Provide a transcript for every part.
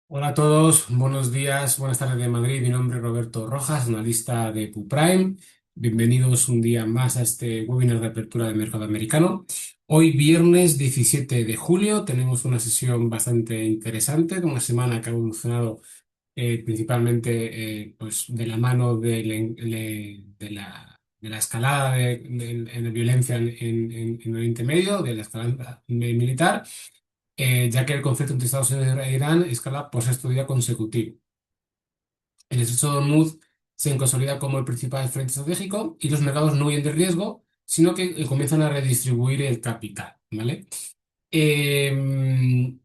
Hola a todos, buenos días, buenas tardes de Madrid. Mi nombre es Roberto Rojas, analista de PUPrime. Bienvenidos un día más a este webinar de apertura del mercado americano. Hoy, viernes 17 de julio, tenemos una sesión bastante interesante, de una semana que ha evolucionado principalmente pues, de la mano de la escalada de violencia en Oriente Medio, de la escalada militar, ya que el conflicto entre Estados Unidos e Irán escala por sexto día consecutivo. El estrecho de Hormuz se consolida como el principal frente estratégico y los mercados no huyen de riesgo, sino que comienzan a redistribuir el capital, ¿vale? Eh,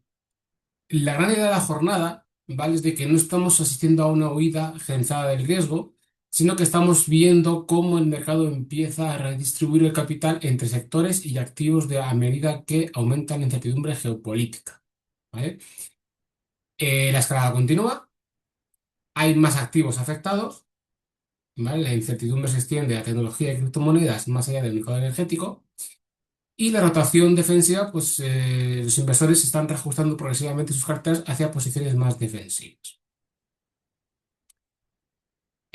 la gran idea de la jornada, ¿vale? Es de que no estamos asistiendo a una huida generalizada del riesgo, sino que estamos viendo cómo el mercado empieza a redistribuir el capital entre sectores y activos a medida que aumenta la incertidumbre geopolítica, ¿vale? La escalada continúa, hay más activos afectados, ¿vale? La incertidumbre se extiende a tecnología y criptomonedas más allá del mercado energético. Y la rotación defensiva, pues los inversores están reajustando progresivamente sus carteras hacia posiciones más defensivas.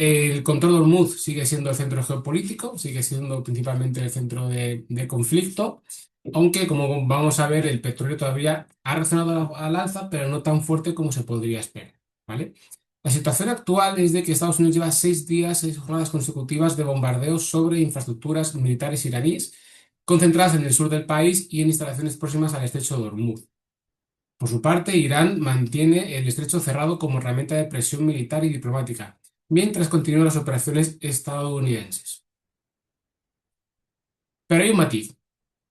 El control de Hormuz sigue siendo el centro geopolítico, sigue siendo principalmente el centro de conflicto, aunque como vamos a ver, el petróleo todavía ha reaccionado al alza, pero no tan fuerte como se podría esperar, ¿vale? La situación actual es de que Estados Unidos lleva 6 días, 6 jornadas consecutivas de bombardeos sobre infraestructuras militares iraníes, concentradas en el sur del país y en instalaciones próximas al estrecho de Hormuz. Por su parte, Irán mantiene el estrecho cerrado como herramienta de presión militar y diplomática, mientras continúan las operaciones estadounidenses. Pero hay un matiz,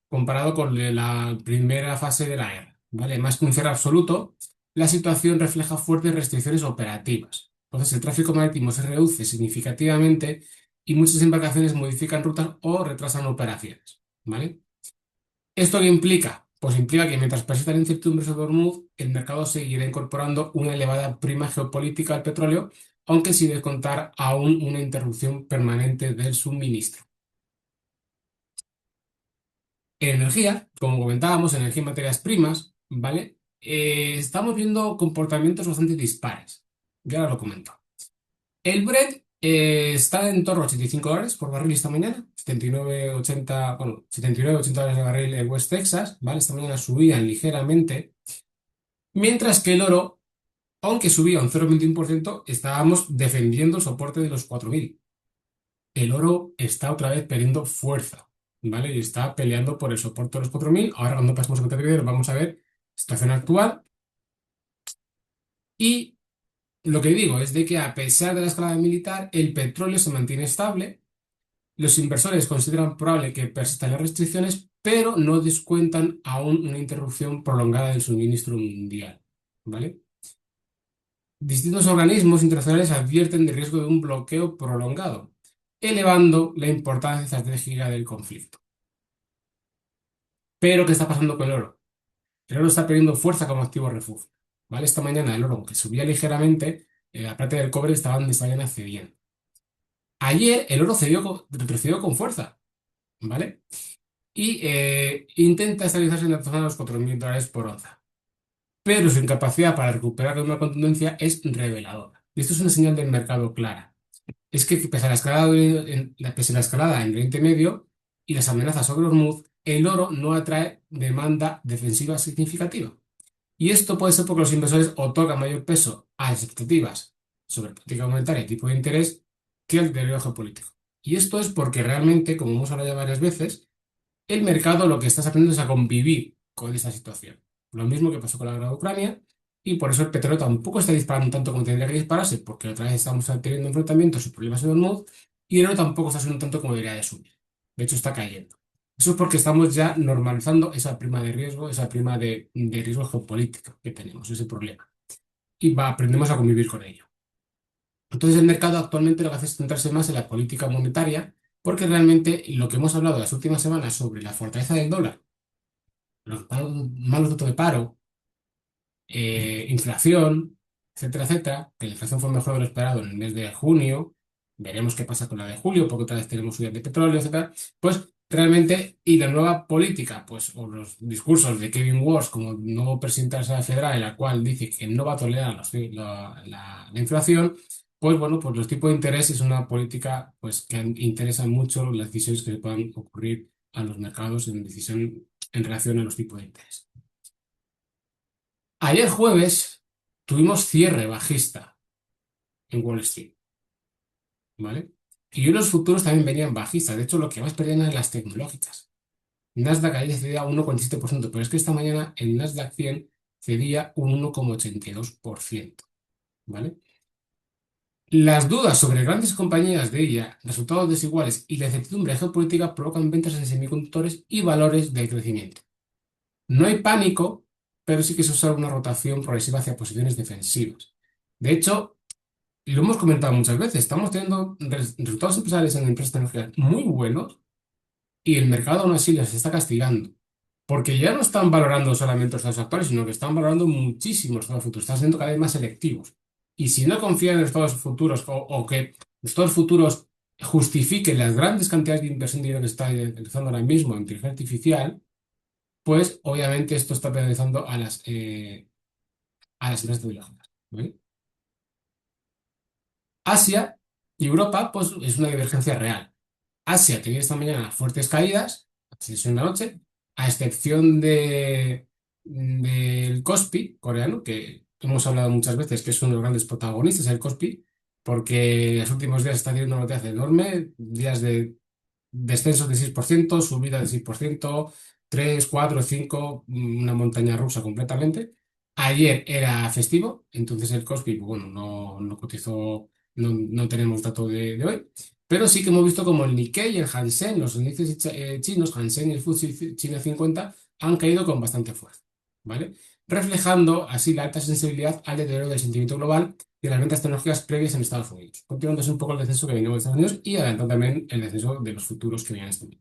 comparado con la primera fase de la guerra, ¿vale? Más que un cierre absoluto, la situación refleja fuertes restricciones operativas. Entonces, el tráfico marítimo se reduce significativamente y muchas embarcaciones modifican rutas o retrasan operaciones, ¿vale? ¿Esto qué implica? Pues implica que mientras persista la incertidumbre sobre Hormuz, el mercado seguirá incorporando una elevada prima geopolítica al petróleo, aunque sin descontar aún una interrupción permanente del suministro. En energía, como comentábamos, energía y materias primas, ¿vale? Estamos viendo comportamientos bastante dispares. Ya ahora lo comento. El Brent está en torno a $85 por barril esta mañana, 79,80, bueno, 79,80 dólares de barril en West Texas, ¿vale? Esta mañana subían ligeramente, mientras que el oro, aunque subía un 0,21%, estábamos defendiendo el soporte de los 4.000. El oro está otra vez perdiendo fuerza, ¿vale? Y está peleando por el soporte de los 4.000. Ahora cuando pasemos a categoría vamos a ver situación actual. Y lo que digo es de que a pesar de la escalada militar, el petróleo se mantiene estable. Los inversores consideran probable que persistan las restricciones, pero no descuentan aún una interrupción prolongada del suministro mundial, ¿vale? Distintos organismos internacionales advierten del riesgo de un bloqueo prolongado, elevando la importancia estratégica del conflicto. Pero, ¿qué está pasando con el oro? El oro está perdiendo fuerza como activo refugio, ¿vale? Esta mañana el oro, aunque subía ligeramente, la plata y el cobre estaban cediendo. Ayer el oro retrocedió con fuerza, ¿vale? Y intenta estabilizarse en la zona de los $4.000 por onza. Pero su incapacidad para recuperar con una contundencia es reveladora. Y esto es una señal del mercado clara. Es que pese a la escalada en Oriente Medio y las amenazas sobre Hormuz, el oro no atrae demanda defensiva significativa. Y esto puede ser porque los inversores otorgan mayor peso a las expectativas sobre política monetaria y tipo de interés que al deterioro geopolítico. Y esto es porque realmente, como hemos hablado ya varias veces, el mercado lo que está aprendiendo es a convivir con esta situación. Lo mismo que pasó con la guerra de Ucrania, y por eso el petróleo tampoco está disparando tanto como tendría que dispararse, porque otra vez estamos teniendo enfrentamientos y problemas en el mundo, y el oro tampoco está subiendo tanto como debería de subir. De hecho, está cayendo. Eso es porque estamos ya normalizando esa prima de riesgo, esa prima de riesgo geopolítico que tenemos, ese problema. Y aprendemos a convivir con ello. Entonces, el mercado actualmente lo que hace es centrarse más en la política monetaria, porque realmente lo que hemos hablado las últimas semanas sobre la fortaleza del dólar, los malos datos de paro, inflación, etcétera, etcétera, que la inflación fue mejor de lo esperado en el mes de junio, veremos qué pasa con la de julio, porque otra vez tenemos subidas de petróleo, etcétera, pues realmente, y la nueva política, pues, o los discursos de Kevin Walsh como nuevo presidente de la Reserva Federal, en la cual dice que no va a tolerar la inflación, pues bueno, pues los tipos de interés es una política pues que interesa mucho las decisiones que se puedan ocurrir a los mercados en decisión en relación a los tipos de interés. Ayer jueves tuvimos cierre bajista en Wall Street, ¿vale? Y los futuros también venían bajistas. De hecho, lo que más perdían eran las tecnológicas. Nasdaq ayer cedía 1,7%, pero es que esta mañana el Nasdaq 100 cedía un 1,82%, ¿vale? Las dudas sobre grandes compañías de ella, resultados desiguales y la incertidumbre geopolítica provocan ventas en semiconductores y valores de crecimiento. No hay pánico, pero sí que se usa una rotación progresiva hacia posiciones defensivas. De hecho, lo hemos comentado muchas veces, estamos teniendo resultados empresariales en empresas tecnológicas muy buenos y el mercado aún así les está castigando. Porque ya no están valorando solamente los estados actuales, sino que están valorando muchísimo los estados futuros, están siendo cada vez más selectivos. Y si no confían en los estados futuros o que los estados futuros justifiquen las grandes cantidades de inversión de dinero que está realizando ahora mismo en inteligencia artificial, pues obviamente esto está penalizando a las empresas tecnológicas. ¿Vale? Asia y Europa, pues es una divergencia real. Asia tenía esta mañana fuertes caídas, sesión de la noche, a excepción del Kospi coreano, que hemos hablado muchas veces que es uno de los grandes protagonistas, el Kospi, porque en los últimos días está teniendo una noticia enorme, días de descensos de 6%, subida de 6%, 3, 4, 5, una montaña rusa completamente. Ayer era festivo, entonces el Kospi, pues bueno, no cotizó, no tenemos dato de hoy, pero sí que hemos visto como el Nikkei y el Hansen, los índices chinos, Hansen y el FTSE China 50, han caído con bastante fuerza, ¿vale? Reflejando así la alta sensibilidad al deterioro del sentimiento global y las ventas tecnológicas previas en Estados Unidos, continuando así un poco el descenso que venía de Estados Unidos y adelantando también el descenso de los futuros que venían este año.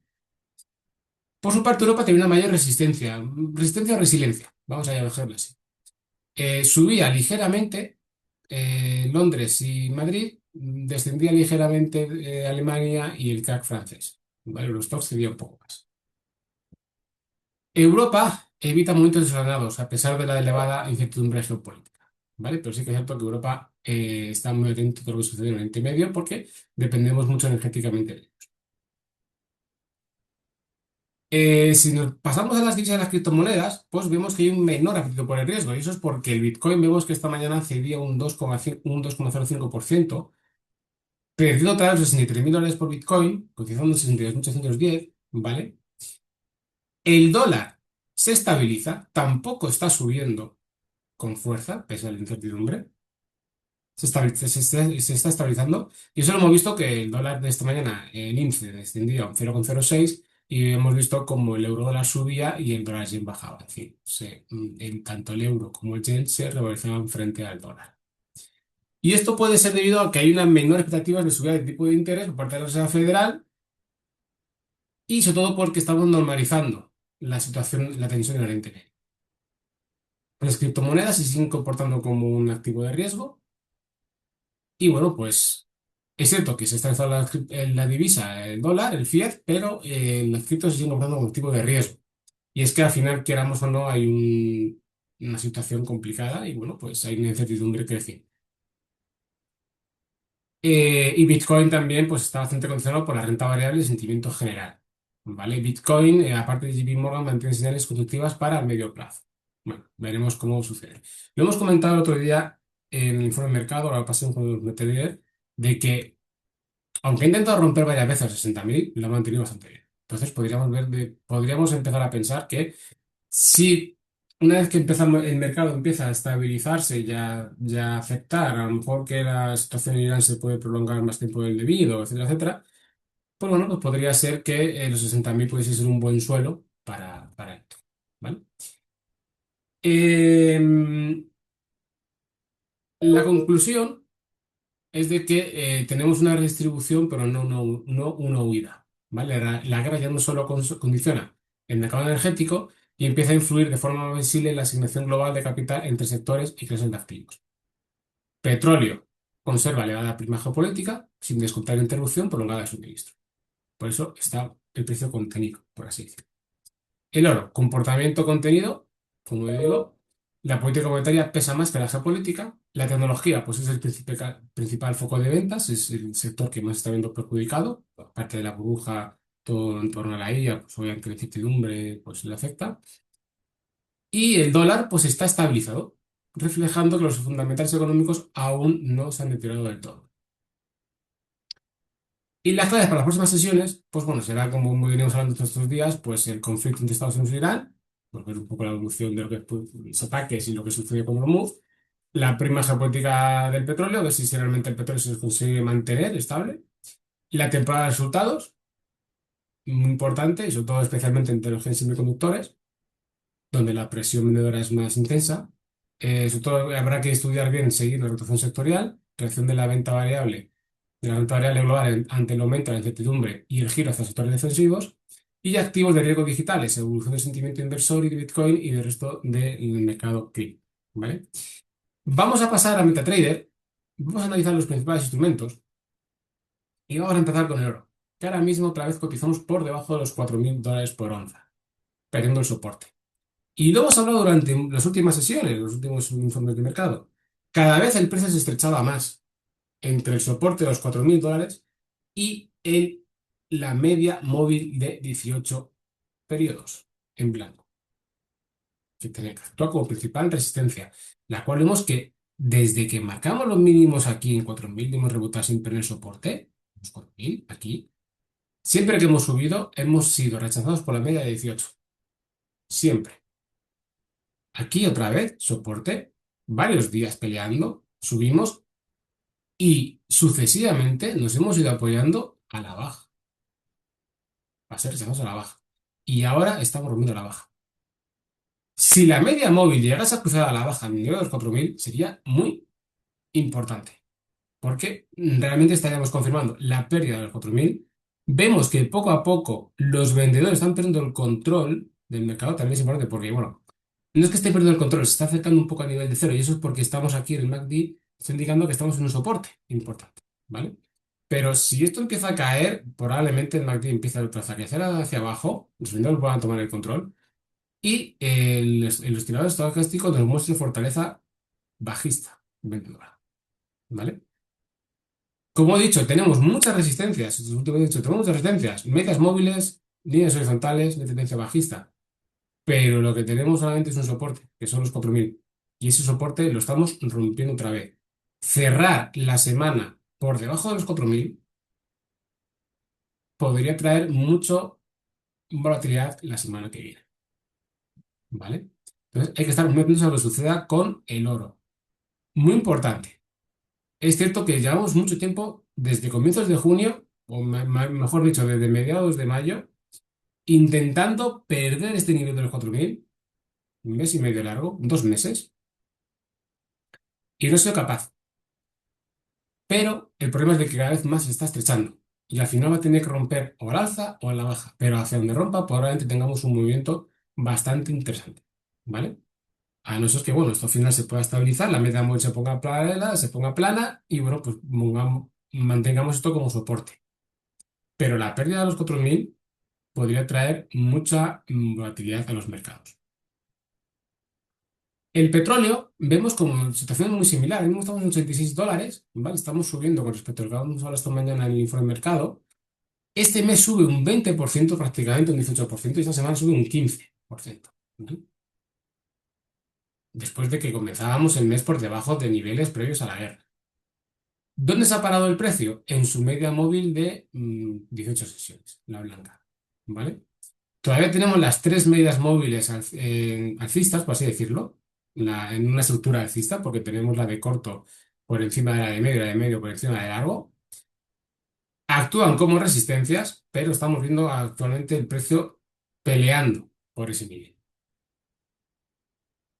Por su parte, Europa tenía una mayor resistencia o resiliencia, vamos a dejarlo así. Subía ligeramente Londres y Madrid, descendía ligeramente Alemania y el CAC francés. ¿Vale? Los stocks cedían un poco más. Europa evita momentos desordenados a pesar de la elevada incertidumbre geopolítica. ¿Vale? Pero sí que es cierto que Europa está muy atento a todo lo que sucede en Oriente Medio porque dependemos mucho energéticamente de ellos. Si nos pasamos a las divisas de las criptomonedas, pues vemos que hay un menor apetito por el riesgo. Y eso es porque el Bitcoin vemos que esta mañana cedía un 2,05%, perdiendo otra vez los $63.000 por Bitcoin, cotizando en 62.810, ¿vale? El dólar se estabiliza, tampoco está subiendo con fuerza, pese a la incertidumbre. Se está estabilizando. Y eso lo hemos visto que el dólar de esta mañana, el índice descendía a un 0,06 y hemos visto como el euro dólar subía y el dólar yen bajaba. Es decir, tanto el euro como el yen se revalorizaban frente al dólar. Y esto puede ser debido a que hay unas menores expectativas de subida de tipo de interés por parte de la Reserva Federal y sobre todo porque estamos normalizando la situación, la tensión en Oriente Medio. Las criptomonedas se siguen comportando como un activo de riesgo y bueno, pues es cierto que se está usando la divisa, el dólar, el fiat, pero las criptos se siguen comportando como activo de riesgo. Y es que al final, queramos o no, hay una situación complicada y bueno, pues hay una incertidumbre creciente. Y Bitcoin también pues, está bastante condicionado por la renta variable y el sentimiento general. ¿Vale? Bitcoin, aparte de JP Morgan, mantiene señales constructivas para el medio plazo. Bueno, veremos cómo sucede. Lo hemos comentado el otro día en el informe de mercado, ahora pasé con el Meteor, de que aunque ha intentado romper varias veces los 60.000, lo ha mantenido bastante bien. Entonces podríamos empezar a pensar que si una vez que el mercado empieza a estabilizarse y ya a aceptar, a lo mejor que la situación en Irán se puede prolongar más tiempo del debido, etcétera, etcétera, pues bueno, pues podría ser que los 60.000 pudiese ser un buen suelo para esto. ¿Vale? Em, la conclusión es de que tenemos una redistribución, pero no una huida. ¿Vale? La guerra ya no solo condiciona el mercado energético y empieza a influir de forma visible en la asignación global de capital entre sectores y clases de activos. Petróleo conserva elevada prima geopolítica sin descontar la interrupción prolongada de suministro. Por eso está el precio contenido, por así decirlo. El oro, comportamiento contenido, como digo, la política monetaria pesa más que la geopolítica. La tecnología, pues es el principal foco de ventas, es el sector que más está viendo perjudicado, aparte de la burbuja, todo en torno a la IA, pues obviamente la incertidumbre pues le afecta. Y el dólar, pues está estabilizado, reflejando que los fundamentales económicos aún no se han deteriorado del todo. Y las claves para las próximas sesiones, pues bueno, será como muy venimos hablando todos estos días, pues el conflicto entre Estados Unidos e Irán, pues ver un poco la evolución de lo que los ataques y lo que sucedió con Hormuz, la prima geopolítica del petróleo, ver si realmente el petróleo se consigue mantener estable, la temporada de resultados, muy importante, y sobre todo especialmente en tecnología y semiconductores, donde la presión vendedora es más intensa. Sobre todo habrá que estudiar bien, seguir la rotación sectorial, reacción de la renta variable global ante el aumento de la incertidumbre y el giro hacia sectores defensivos, y activos de riesgo digitales, evolución del sentimiento inversor y de Bitcoin y del resto del mercado cripto. ¿Vale? Vamos a pasar a MetaTrader, vamos a analizar los principales instrumentos y vamos a empezar con el oro, que ahora mismo otra vez cotizamos por debajo de los $4.000 por onza, perdiendo el soporte. Y lo hemos hablado durante las últimas sesiones, los últimos informes de mercado. Cada vez el precio se estrechaba más entre el soporte de los $4.000 y la media móvil de 18 periodos en blanco, que actúa como principal resistencia, la cual vemos que desde que marcamos los mínimos aquí en 4.000 hemos rebotado siempre en el soporte, los 4.000 aquí, siempre que hemos subido hemos sido rechazados por la media de 18, siempre. Aquí otra vez, soporte, varios días peleando, subimos y sucesivamente nos hemos ido apoyando a la baja, a ser rechazados a la baja. Y ahora estamos rompiendo la baja. Si la media móvil llegase a cruzar a la baja en nivel de los 4.000 sería muy importante, porque realmente estaríamos confirmando la pérdida de los 4.000. Vemos que poco a poco los vendedores están perdiendo el control del mercado, también es importante porque, bueno, no es que esté perdiendo el control, se está acercando un poco a nivel de cero y eso es porque estamos aquí en el MACD, está indicando que estamos en un soporte importante, ¿vale? Pero si esto empieza a caer, probablemente el MACD empiece a trazar hacia abajo, los vendedores van a tomar el control y el oscilador estocástico nos muestra fortaleza bajista vendedora, ¿vale? Como he dicho, tenemos muchas resistencias, he dicho, tenemos muchas resistencias, medias móviles, líneas horizontales de tendencia bajista, pero lo que tenemos solamente es un soporte, que son los 4.000. Y ese soporte lo estamos rompiendo otra vez. Cerrar la semana por debajo de los 4.000 podría traer mucho volatilidad la semana que viene, ¿vale? Entonces hay que estar muy atentos a lo que suceda con el oro. Muy importante. Es cierto que llevamos mucho tiempo, desde comienzos de junio, o mejor dicho, desde mediados de mayo, intentando perder este nivel de los 4.000, un mes y medio largo, 2 meses, y no he sido capaz. Pero el problema es de que cada vez más se está estrechando y al final va a tener que romper o al alza o a la baja, pero hacia donde rompa probablemente tengamos un movimiento bastante interesante, ¿vale? A no ser que, bueno, esto al final se pueda estabilizar, la media móvil se ponga paralela, se ponga plana y, bueno, pues mantengamos esto como soporte. Pero la pérdida de los 4.000 podría traer mucha volatilidad a los mercados. El petróleo, vemos como situación muy similar. Ahora mismo estamos en $86, ¿vale? Estamos subiendo con respecto a lo que vamos a hablar esta mañana en el informe de mercado. Este mes sube un 20%, prácticamente un 18%, y esta semana sube un 15%. ¿Vale? Después de que comenzábamos el mes por debajo de niveles previos a la guerra. ¿Dónde se ha parado el precio? En su media móvil de 18 sesiones, la blanca. ¿Vale? Todavía tenemos las tres medidas móviles alcistas, por así decirlo, en una estructura alcista, porque tenemos la de corto por encima de la de medio y la de medio por encima de largo. Actúan como resistencias, pero estamos viendo actualmente el precio peleando por ese nivel.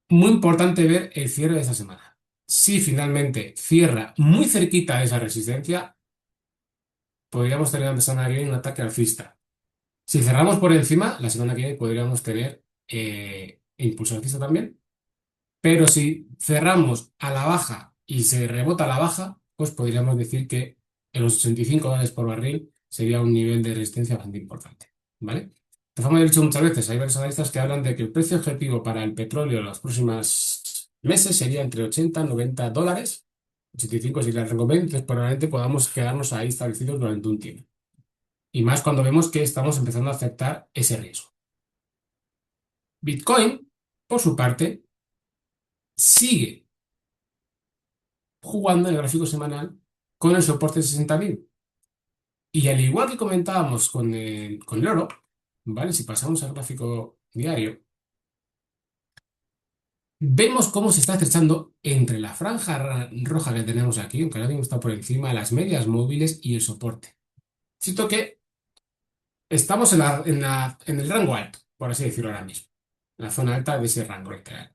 Muy importante ver el cierre de esta semana. Si finalmente cierra muy cerquita de esa resistencia, podríamos tener la semana que viene un ataque alcista. Si cerramos por encima, la semana que viene podríamos tener impulso alcista también. Pero si cerramos a la baja y se rebota a la baja, pues podríamos decir que en los $85 por barril sería un nivel de resistencia bastante importante. ¿vale? De forma, he dicho muchas veces, hay varios analistas que hablan de que el precio objetivo para el petróleo en los próximos meses sería entre 80 y 90 dólares, 85 si la recomiendo, entonces probablemente podamos quedarnos ahí establecidos durante un tiempo. Y más cuando vemos que estamos empezando a aceptar ese riesgo. Bitcoin, por su parte, sigue jugando en el gráfico semanal con el soporte de 60.000. Y al igual que comentábamos con el oro, ¿vale? Si pasamos al gráfico diario, vemos cómo se está estrechando entre la franja roja que tenemos aquí, aunque ahora mismo está por encima, las medias móviles y el soporte. Siento que estamos en el rango alto, por así decirlo ahora mismo, en la zona alta de ese rango literal.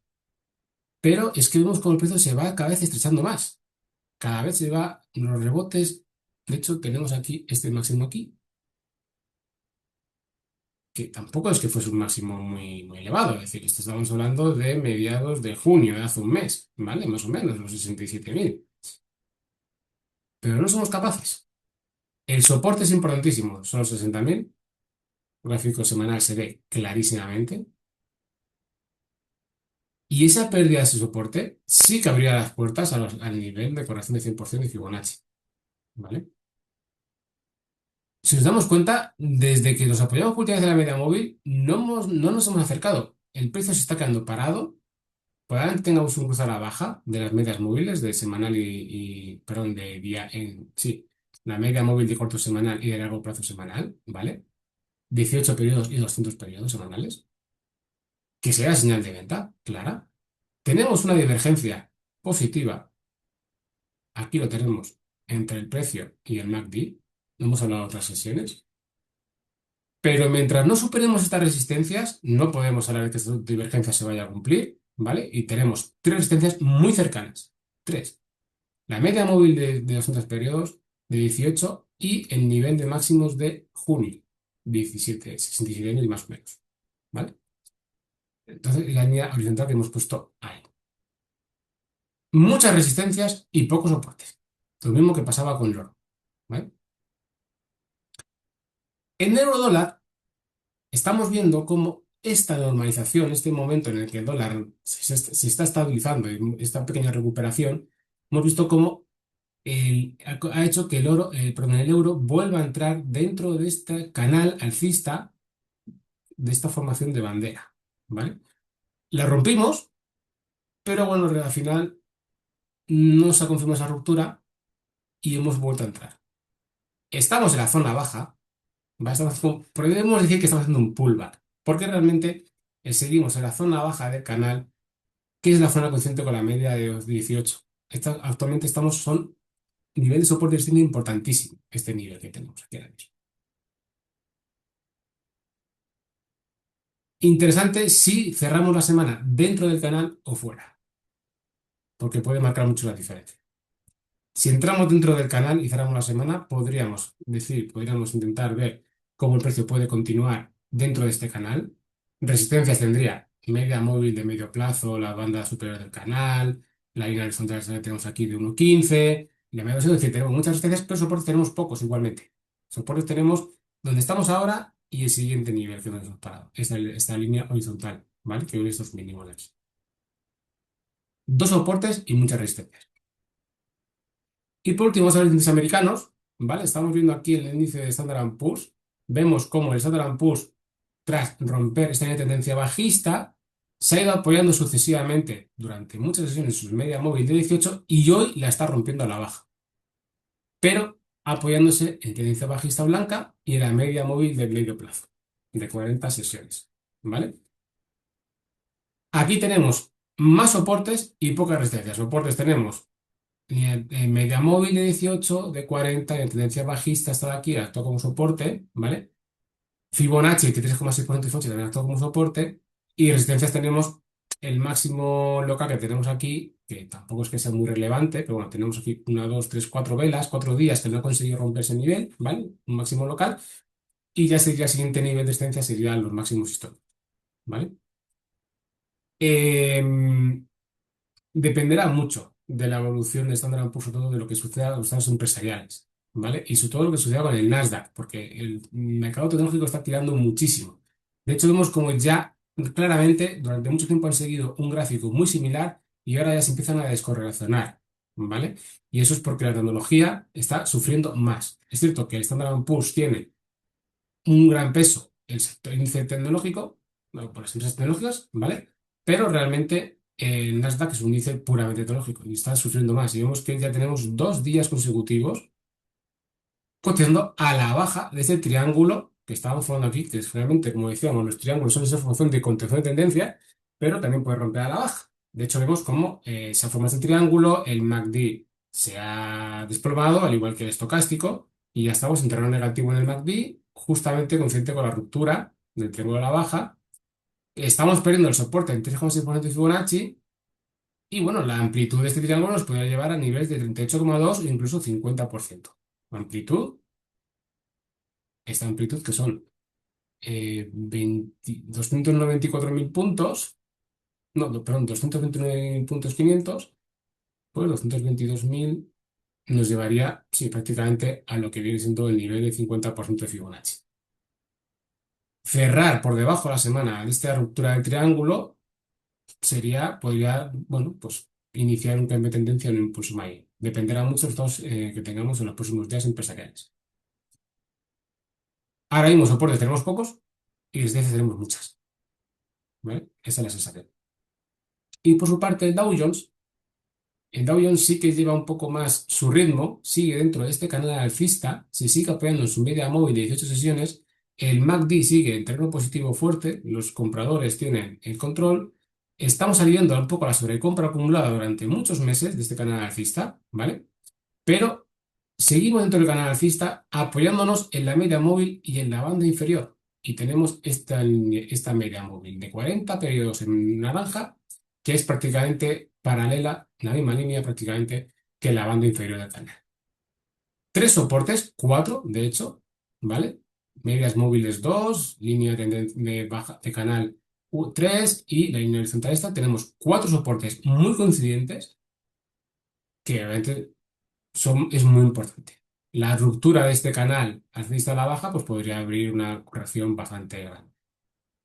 Pero es que vemos cómo el precio se va cada vez estrechando más. Cada vez se va los rebotes. De hecho, tenemos aquí este máximo aquí, que tampoco es que fuese un máximo muy, muy elevado. Es decir, esto estamos hablando de mediados de junio, de hace un mes, ¿vale? Más o menos, los 67.000. Pero no somos capaces. El soporte es importantísimo, son los 60.000. El gráfico semanal se ve clarísimamente. Y esa pérdida de ese soporte sí que abría las puertas al nivel de corrección de 100% de Fibonacci, ¿vale? Si nos damos cuenta, desde que nos apoyamos por última vez en la media móvil, no nos hemos acercado. El precio se está quedando parado. Probablemente tengamos un cruce a la baja de las medias móviles de semanal perdón, de día sí, la media móvil de corto semanal y de largo plazo semanal, ¿vale? 18 periodos y 200 periodos semanales, que sea señal de venta, clara. Tenemos una divergencia positiva, aquí lo tenemos, entre el precio y el MACD, lo hemos hablado en otras sesiones, pero mientras no superemos estas resistencias, no podemos hablar de que esta divergencia se vaya a cumplir, ¿vale? Y tenemos tres resistencias muy cercanas, tres. La media móvil de 200 periodos de 18 y el nivel de máximos de junio, 17, 67.000 más o menos, ¿vale? Entonces, la línea horizontal que hemos puesto ahí. Muchas resistencias y pocos soportes. Lo mismo que pasaba con el oro, ¿vale? En euro dólar estamos viendo cómo esta normalización, este momento en el que el dólar se está estabilizando y esta pequeña recuperación, hemos visto cómo ha hecho que perdón, el euro vuelva a entrar dentro de este canal alcista de esta formación de bandera, ¿vale? La rompimos, pero bueno, al final no se ha confirmado esa ruptura y hemos vuelto a entrar. Estamos en la zona baja, ¿vale? Podemos decir que estamos haciendo un pullback, porque realmente seguimos en la zona baja del canal, que es la zona coincidente con la media de los 18. Actualmente son nivel de soporte distinto importantísimo, este nivel que tenemos aquí ahora mismo. Interesante si cerramos la semana dentro del canal o fuera, porque puede marcar mucho la diferencia. Si entramos dentro del canal y cerramos la semana, podríamos intentar ver cómo el precio puede continuar dentro de este canal. Resistencias tendría media móvil de medio plazo, la banda superior del canal, la línea horizontal que tenemos aquí de 1,15, la media, es decir, tenemos muchas resistencias, pero soportes tenemos pocos igualmente. Soportes tenemos donde estamos ahora y el siguiente nivel que nos hemos parado, esta línea horizontal, ¿vale? Que une estos mínimos de aquí. Dos soportes y muchas resistencias. Y por último, vamos a ver los índices americanos, ¿vale? Estamos viendo aquí el índice de Standard Poor's. Vemos cómo el Standard Poor's, tras romper esta línea de tendencia bajista, se ha ido apoyando sucesivamente durante muchas sesiones en su media móvil de 18 y hoy la está rompiendo a la baja, pero apoyándose en tendencia bajista blanca y en la media móvil de medio plazo, de 40 sesiones, ¿vale? Aquí tenemos más soportes y pocas resistencias. Soportes tenemos en media móvil de 18, de 40, en tendencia bajista hasta aquí, actúa como soporte, ¿vale? Fibonacci 23,6% y Fibonacci también actúa como soporte. Y resistencias tenemos el máximo local que tenemos aquí, que tampoco es que sea muy relevante, pero bueno, tenemos aquí una, dos, tres, cuatro velas, 4 días que no ha conseguido romper ese nivel, ¿vale? Un máximo local. Y ya sería el siguiente nivel de resistencia, serían los máximos históricos, ¿vale? Em, Dependerá mucho de la evolución de Standard Poor's, sobre todo de lo que suceda a los estados empresariales. ¿vale? Y sobre todo lo que sucede con el Nasdaq, porque el mercado tecnológico está tirando muchísimo. De hecho, vemos como ya claramente durante mucho tiempo han seguido un gráfico muy similar y ahora ya se empiezan a descorrelacionar, ¿vale? Y eso es porque la tecnología está sufriendo más. Es cierto que el Standard Poor's tiene un gran peso el sector índice tecnológico, bueno, por las empresas tecnológicas, ¿vale? Pero realmente el Nasdaq es un índice puramente tecnológico y está sufriendo más. Y vemos que ya tenemos 2 días consecutivos cotizando a la baja de ese triángulo que estábamos formando aquí, que es realmente, como decíamos, los triángulos son esa formación de contención de tendencia, pero también puede romper a la baja. De hecho, vemos cómo se ha formado este triángulo, el MACD se ha desplomado, al igual que el estocástico, y ya estamos en terreno negativo en el MACD, justamente coincidente con la ruptura del triángulo a la baja. Estamos perdiendo el soporte en 3,6% de Fibonacci, y bueno, la amplitud de este triángulo nos podría llevar a niveles de 38,2 o incluso 50%. Amplitud, esta amplitud que son 294.000 puntos, perdón, 229.000 puntos 500, pues 222.000 nos llevaría, sí, prácticamente a lo que viene siendo el nivel de 50% de Fibonacci. Cerrar por debajo de la semana de esta ruptura del triángulo podría, bueno, pues iniciar un cambio de tendencia en un impulso mayor. Dependerá mucho de los estados que tengamos en los próximos días empresariales. Ahora mismo soportes tenemos pocos y resistencias tenemos muchas, ¿vale? Esa es la sensación. Y por su parte, el Dow Jones sí que lleva un poco más su ritmo, sigue dentro de este canal alcista, se sigue apoyando en su media móvil de 18 sesiones, el MACD sigue en terreno positivo fuerte, los compradores tienen el control, estamos saliendo un poco a la sobrecompra acumulada durante muchos meses de este canal alcista, ¿vale? Pero seguimos dentro del canal alcista apoyándonos en la media móvil y en la banda inferior. Y tenemos esta media móvil de 40 periodos en naranja, que es prácticamente paralela, la misma línea prácticamente que la banda inferior del canal. Tres soportes, cuatro de hecho, ¿vale? Medias móviles 2, línea de baja de canal 3 y la línea horizontal esta. Tenemos cuatro soportes muy coincidentes que obviamente es muy importante. La ruptura de este canal alcista a la baja, pues podría abrir una corrección bastante grande,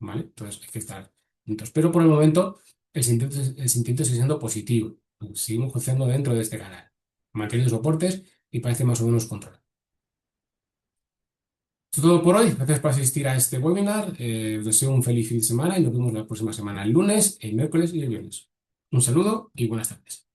¿vale? Entonces hay que estar juntos. Pero por el momento el sentimiento sigue siendo positivo. Seguimos cotizando dentro de este canal, manteniendo soportes y parece más o menos controlado. Esto es todo por hoy. Gracias por asistir a este webinar. Os deseo un feliz fin de semana y nos vemos la próxima semana, el lunes, el miércoles y el viernes. Un saludo y buenas tardes.